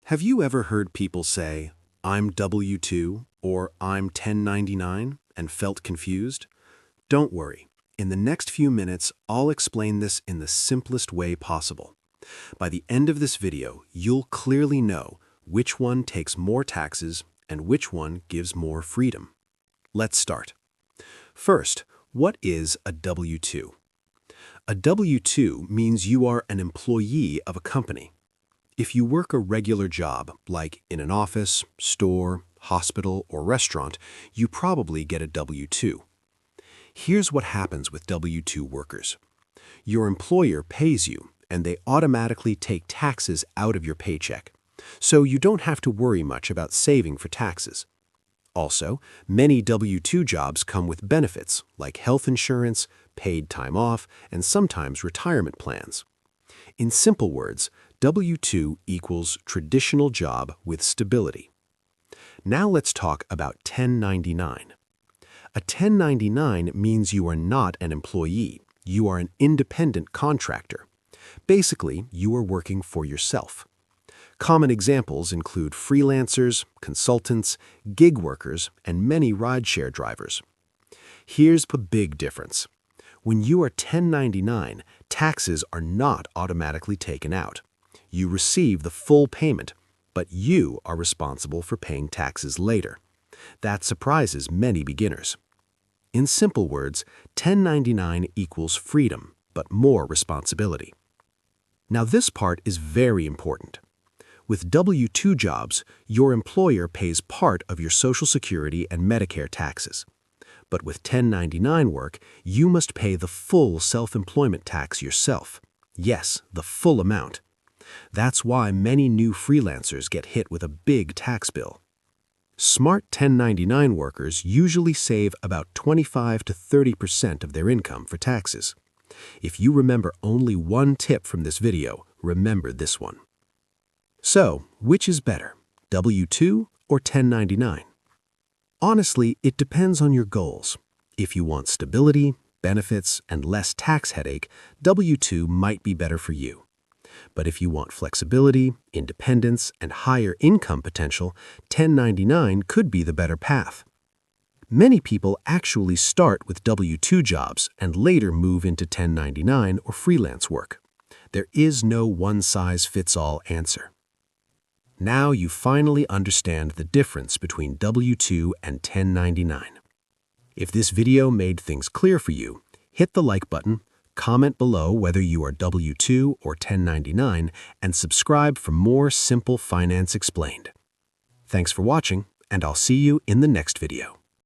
Have you ever heard people say, "I'm W-2" or "I'm 1099" and felt confused? Don't worry. In the next few minutes, I'll explain this in the simplest way possible. By the end of this video, you'll clearly know which one takes more taxes and which one gives more freedom. Let's start. First, what is a W-2? A W-2 means you are an employee of a company. If you work a regular job, like in an office, store, hospital, or restaurant, you probably get a W-2. Here's what happens with W-2 workers. Your employer pays you, and they automatically take taxes out of your paycheck. So you don't have to worry much about saving for taxes. Also, many W-2 jobs come with benefits, like health insurance, paid time off, and sometimes retirement plans. In simple words, W-2 equals traditional job with stability. Now let's talk about 1099. A 1099 means you are not an employee. You are an independent contractor. Basically, you are working for yourself. Common examples include freelancers, consultants, gig workers, and many rideshare drivers. Here's the big difference. When you are 1099, taxes are not automatically taken out. You receive the full payment, but you are responsible for paying taxes later. That surprises many beginners. In simple words, 1099 equals freedom, but more responsibility. Now this part is very important. With W-2 jobs, your employer pays part of your Social Security and Medicare taxes. But with 1099 work, you must pay the full self-employment tax yourself. Yes, the full amount. That's why many new freelancers get hit with a big tax bill. Smart 1099 workers usually save about 25 to 30% of their income for taxes. If you remember only one tip from this video, remember this one. So, which is better, W-2 or 1099? Honestly, it depends on your goals. If you want stability, benefits, and less tax headache, W-2 might be better for you. But if you want flexibility, independence, and higher income potential, 1099 could be the better path. Many people actually start with W-2 jobs and later move into 1099 or freelance work. There is no one-size-fits-all answer. Now you finally understand the difference between W-2 and 1099. If this video made things clear for you, hit the like button, comment below whether you are W-2 or 1099, and subscribe for more simple finance explained. Thanks for watching, and I'll see you in the next video.